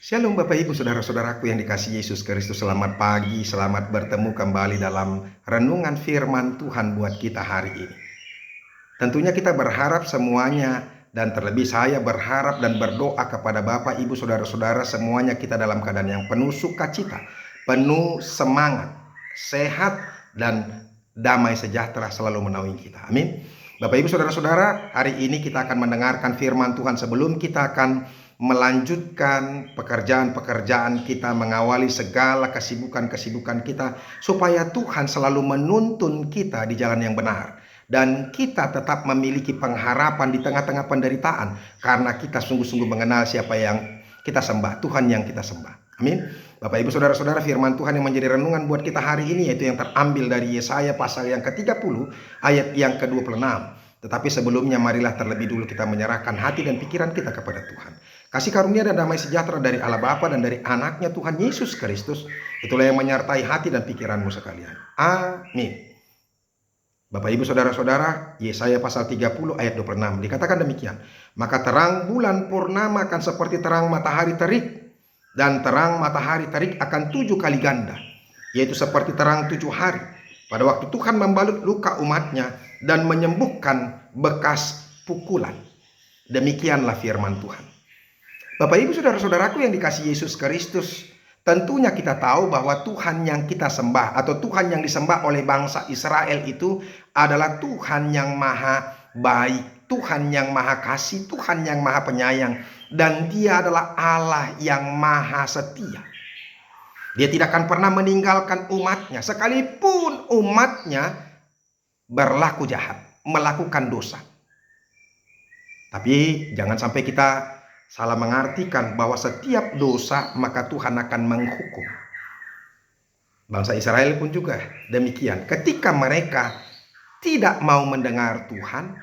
Shalom Bapak Ibu Saudara-saudaraku yang dikasihi Yesus Kristus. Selamat pagi, selamat bertemu kembali dalam renungan firman Tuhan buat kita hari ini. Tentunya kita berharap semuanya, dan terlebih saya berharap dan berdoa kepada Bapak Ibu Saudara-saudara semuanya kita dalam keadaan yang penuh sukacita, penuh semangat, sehat dan damai sejahtera selalu menaungi kita. Amin. Bapak Ibu Saudara-saudara, hari ini kita akan mendengarkan firman Tuhan. Sebelum kita akan melanjutkan pekerjaan-pekerjaan kita, mengawali segala kesibukan-kesibukan kita, supaya Tuhan selalu menuntun kita di jalan yang benar, dan kita tetap memiliki pengharapan di tengah-tengah penderitaan, karena kita sungguh-sungguh mengenal siapa yang kita sembah, Tuhan yang kita sembah. Amin. Bapak Ibu Saudara-saudara, firman Tuhan yang menjadi renungan buat kita hari ini yaitu yang terambil dari Yesaya pasal yang ke-30 ayat yang ke-26. Tetapi sebelumnya marilah terlebih dulu kita menyerahkan hati dan pikiran kita kepada Tuhan. Kasih karunia dan damai sejahtera dari Allah Bapa dan dari anaknya Tuhan Yesus Kristus, itulah yang menyertai hati dan pikiranmu sekalian. Amin. Bapak Ibu Saudara-saudara, Yesaya pasal 30 ayat 26 dikatakan demikian. Maka terang bulan purnama akan seperti terang matahari terik, dan terang matahari terik akan 7 kali ganda, yaitu seperti terang 7 hari, pada waktu Tuhan membalut luka umatnya dan menyembuhkan bekas pukulan. Demikianlah firman Tuhan. Bapak Ibu Saudara-saudaraku yang dikasihi Yesus Kristus, tentunya kita tahu bahwa Tuhan yang kita sembah atau Tuhan yang disembah oleh bangsa Israel itu adalah Tuhan yang maha baik, Tuhan yang maha kasih, Tuhan yang maha penyayang, dan Dia adalah Allah yang maha setia. Dia tidak akan pernah meninggalkan umatnya, sekalipun umatnya berlaku jahat, melakukan dosa. Tapi jangan sampai kita salah mengartikan bahwa setiap dosa maka Tuhan akan menghukum. Bangsa Israel pun juga demikian. Ketika mereka tidak mau mendengar Tuhan,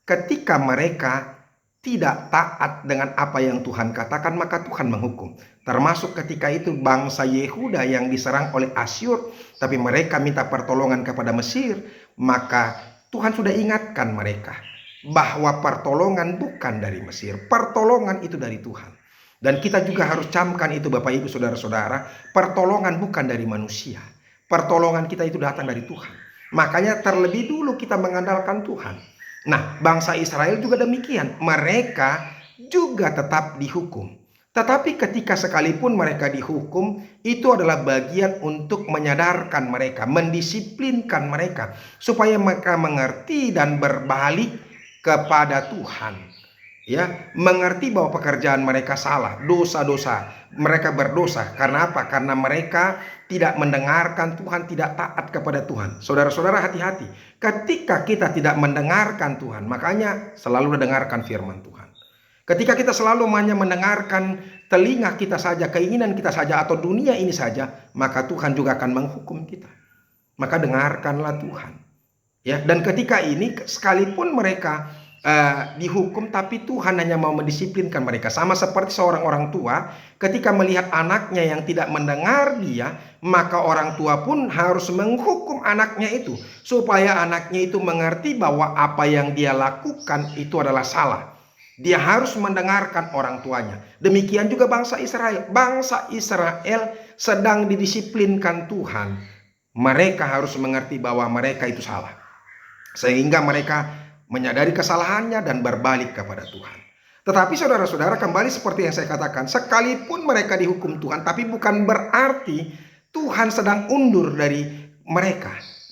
ketika mereka tidak taat dengan apa yang Tuhan katakan, maka Tuhan menghukum. Termasuk ketika itu bangsa Yehuda yang diserang oleh Asyur, tapi mereka minta pertolongan kepada Mesir, maka Tuhan sudah ingatkan mereka bahwa pertolongan bukan dari Mesir, pertolongan itu dari Tuhan. Dan kita juga harus camkan itu Bapak Ibu Saudara-saudara, pertolongan bukan dari manusia, pertolongan kita itu datang dari Tuhan. Makanya terlebih dulu kita mengandalkan Tuhan. Nah, bangsa Israel juga demikian, mereka juga tetap dihukum. Tetapi ketika sekalipun mereka dihukum, itu adalah bagian untuk menyadarkan mereka, mendisiplinkan mereka, supaya mereka mengerti dan berbalik kepada Tuhan, ya, mengerti bahwa pekerjaan mereka salah, dosa-dosa, mereka berdosa. Karena apa? Karena mereka tidak mendengarkan Tuhan, tidak taat kepada Tuhan. Saudara-saudara, hati-hati ketika kita tidak mendengarkan Tuhan. Makanya selalu dengarkan firman Tuhan. Ketika kita selalu hanya mendengarkan telinga kita saja, keinginan kita saja, atau dunia ini saja, maka Tuhan juga akan menghukum kita. Maka dengarkanlah Tuhan. Ya, dan ketika ini sekalipun mereka dihukum, tapi Tuhan hanya mau mendisiplinkan mereka. Sama seperti seorang orang tua ketika melihat anaknya yang tidak mendengar dia, maka orang tua pun harus menghukum anaknya itu, supaya anaknya itu mengerti bahwa apa yang dia lakukan itu adalah salah. Dia harus mendengarkan orang tuanya. Demikian juga bangsa Israel. Bangsa Israel sedang didisiplinkan Tuhan. Mereka harus mengerti bahwa mereka itu salah, sehingga mereka menyadari kesalahannya dan berbalik kepada Tuhan. Tetapi saudara-saudara, kembali seperti yang saya katakan, sekalipun mereka dihukum Tuhan, tapi bukan berarti Tuhan sedang undur dari mereka.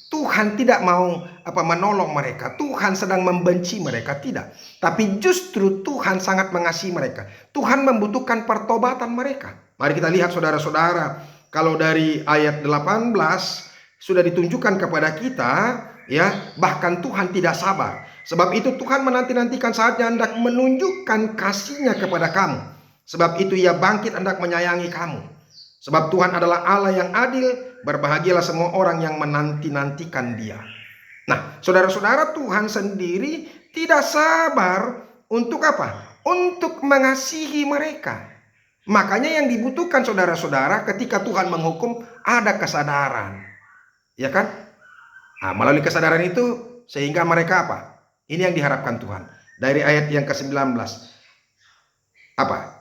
Tuhan tidak mau menolong mereka. Tuhan sedang membenci mereka, tidak. Tapi justru Tuhan sangat mengasihi mereka. Tuhan membutuhkan pertobatan mereka. Mari kita lihat saudara-saudara, kalau dari ayat 18 sudah ditunjukkan kepada kita, ya, bahkan Tuhan tidak sabar. Sebab itu Tuhan menanti-nantikan saatnya hendak menunjukkan kasih-Nya kepada kamu. Sebab itu Ia bangkit hendak menyayangi kamu. Sebab Tuhan adalah Allah yang adil. Berbahagialah semua orang yang menanti-nantikan Dia. Nah, saudara-saudara, Tuhan sendiri tidak sabar untuk apa? Untuk mengasihi mereka. Makanya yang dibutuhkan saudara-saudara ketika Tuhan menghukum, ada kesadaran. Ya kan? Nah, melalui kesadaran itu sehingga mereka apa? Ini yang diharapkan Tuhan. Dari ayat yang ke-19. Apa?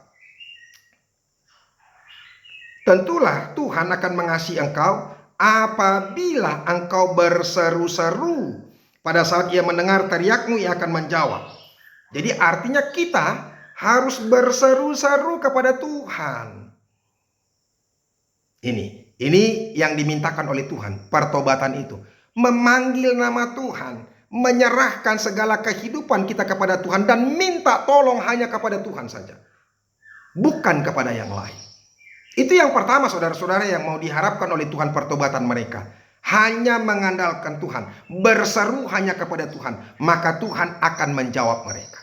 Tentulah Tuhan akan mengasihi engkau apabila engkau berseru-seru. Pada saat ia mendengar teriakmu, ia akan menjawab. Jadi artinya kita harus berseru-seru kepada Tuhan. Ini yang dimintakan oleh Tuhan, pertobatan itu. Memanggil nama Tuhan, menyerahkan segala kehidupan kita kepada Tuhan dan minta tolong hanya kepada Tuhan saja, bukan kepada yang lain. Itu yang pertama, saudara-saudara, yang mau diharapkan oleh Tuhan pertobatan mereka. Hanya mengandalkan Tuhan, berseru hanya kepada Tuhan, maka Tuhan akan menjawab mereka.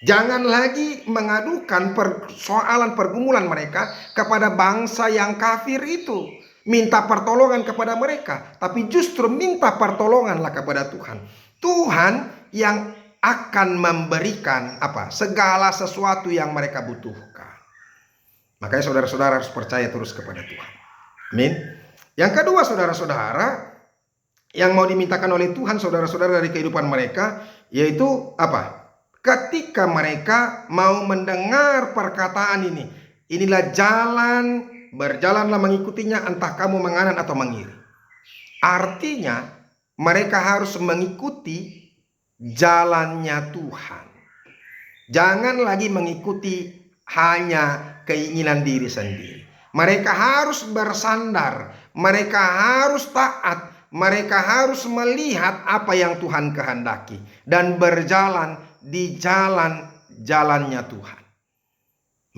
Jangan lagi mengadukan persoalan pergumulan mereka kepada bangsa yang kafir itu, minta pertolongan kepada mereka, tapi justru minta pertolonganlah kepada Tuhan. Tuhan yang akan memberikan segala sesuatu yang mereka butuhkan. Makanya saudara-saudara harus percaya terus kepada Tuhan. Amin. Yang kedua, saudara-saudara, yang mau dimintakan oleh Tuhan saudara-saudara dari kehidupan mereka, yaitu ketika mereka mau mendengar perkataan ini, inilah jalan, berjalanlah mengikutinya, entah kamu menganan atau mengiri. Artinya mereka harus mengikuti jalannya Tuhan. Jangan lagi mengikuti hanya keinginan diri sendiri. Mereka harus bersandar, mereka harus taat, mereka harus melihat apa yang Tuhan kehendaki dan berjalan di jalannya Tuhan.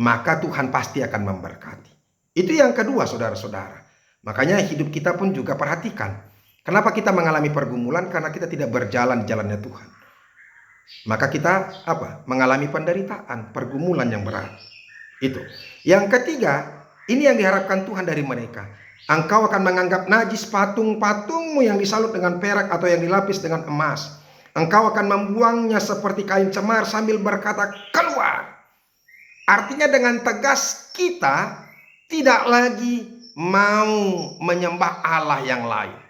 Maka Tuhan pasti akan memberkati. Itu yang kedua, saudara-saudara. Makanya hidup kita pun juga perhatikan. Kenapa kita mengalami pergumulan? Karena kita tidak berjalan di jalannya Tuhan. Maka kita mengalami penderitaan, pergumulan yang berat. Itu. Yang ketiga, ini yang diharapkan Tuhan dari mereka. Engkau akan menganggap najis patung-patungmu yang disalut dengan perak atau yang dilapis dengan emas. Engkau akan membuangnya seperti kain cemar sambil berkata, keluar. Artinya dengan tegas kita tidak lagi mau menyembah Allah yang lain.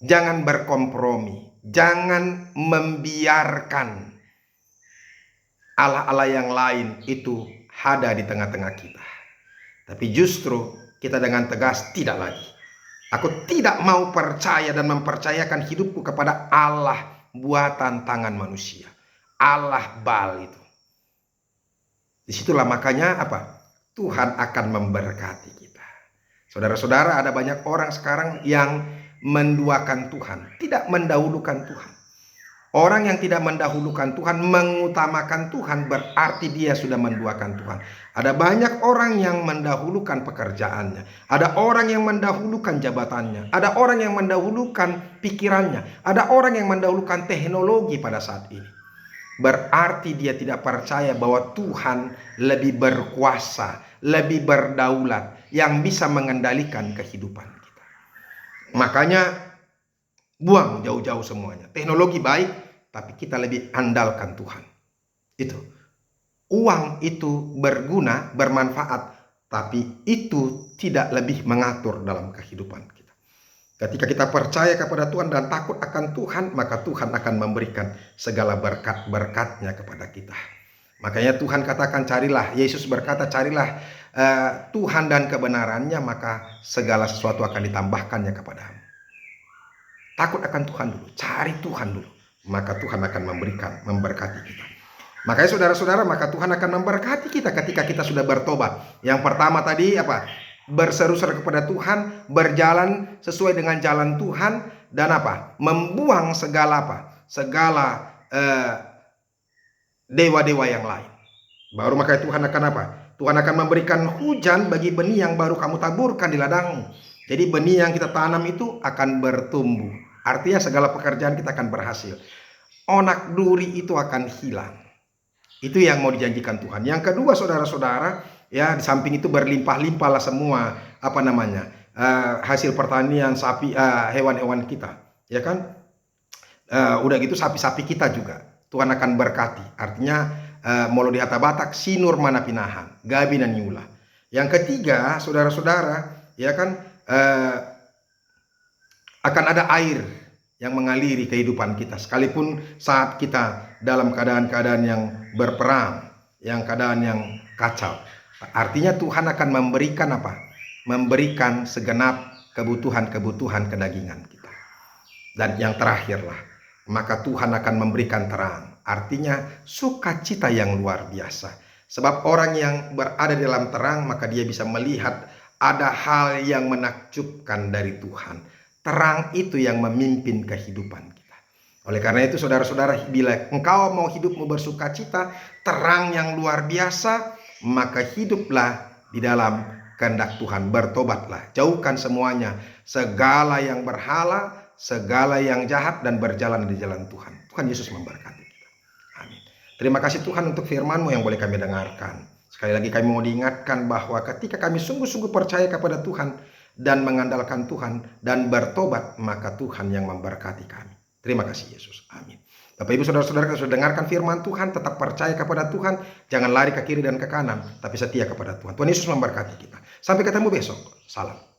Jangan berkompromi. Jangan membiarkan Allah-Allah yang lain itu ada di tengah-tengah kita. Tapi justru kita dengan tegas tidak lagi. Aku tidak mau percaya dan mempercayakan hidupku kepada Allah buatan tangan manusia. Allah Baal itu. Disitulah makanya Tuhan akan memberkati kita. Saudara-saudara, ada banyak orang sekarang yang menduakan Tuhan, tidak mendahulukan Tuhan. Orang yang tidak mendahulukan Tuhan, mengutamakan Tuhan, berarti dia sudah menduakan Tuhan. Ada banyak orang yang mendahulukan pekerjaannya, ada orang yang mendahulukan jabatannya, ada orang yang mendahulukan pikirannya, ada orang yang mendahulukan teknologi pada saat ini. Berarti dia tidak percaya bahwa Tuhan lebih berkuasa, lebih berdaulat, yang bisa mengendalikan kehidupan kita. Makanya buang jauh-jauh semuanya. Teknologi baik, tapi kita lebih andalkan Tuhan. Itu. Uang itu berguna, bermanfaat, tapi itu tidak lebih mengatur dalam kehidupan kita. Ketika kita percaya kepada Tuhan dan takut akan Tuhan, maka Tuhan akan memberikan segala berkat-berkatnya kepada kita. Makanya Tuhan katakan, carilah, Yesus berkata, carilah Tuhan dan kebenarannya, maka segala sesuatu akan ditambahkannya kepadamu. Takut akan Tuhan dulu, cari Tuhan dulu, maka Tuhan akan memberkati kita. Makanya saudara-saudara, maka Tuhan akan memberkati kita ketika kita sudah bertobat. Yang pertama tadi berseru-seru kepada Tuhan, berjalan sesuai dengan jalan Tuhan, dan membuang segala dewa-dewa yang lain. Baru maka Tuhan akan Tuhan akan memberikan hujan bagi benih yang baru kamu taburkan di ladangmu. Jadi benih yang kita tanam itu akan bertumbuh. Artinya segala pekerjaan kita akan berhasil. Onak duri itu akan hilang. Itu yang mau dijanjikan Tuhan. Yang kedua, saudara-saudara, ya, di samping itu berlimpah-limpahlah semua hasil pertanian, sapi, hewan-hewan kita, ya kan? Udah gitu sapi-sapi kita juga Tuhan akan berkati. Artinya molo di hata Batak sinur mana pinahan, gabi dan nyula. Yang ketiga, saudara-saudara, ya kan, akan ada air yang mengaliri kehidupan kita, sekalipun saat kita dalam keadaan-keadaan yang berperang, yang keadaan yang kacau. Artinya Tuhan akan memberikan apa? Memberikan segenap kebutuhan-kebutuhan kedagingan kita. Dan yang terakhirlah, maka Tuhan akan memberikan terang. Artinya sukacita yang luar biasa. Sebab orang yang berada di dalam terang, maka dia bisa melihat ada hal yang menakjubkan dari Tuhan. Terang itu yang memimpin kehidupan kita. Oleh karena itu saudara-saudara, bila engkau mau hidupmu bersukacita, terang yang luar biasa, maka hiduplah di dalam kehendak Tuhan. Bertobatlah, jauhkan semuanya, segala yang berhala, segala yang jahat, dan berjalan di jalan Tuhan. Tuhan Yesus memberkati kita. Amin. Terima kasih Tuhan untuk firman-Mu yang boleh kami dengarkan. Sekali lagi kami mau diingatkan bahwa ketika kami sungguh-sungguh percaya kepada Tuhan dan mengandalkan Tuhan dan bertobat, maka Tuhan yang memberkati kami. Terima kasih Yesus. Amin. Bapak Ibu Saudara-saudara, sudah dengarkan firman Tuhan, tetap percaya kepada Tuhan, jangan lari ke kiri dan ke kanan, tapi setia kepada Tuhan. Tuhan Yesus memberkati kita. Sampai ketemu besok. Salam.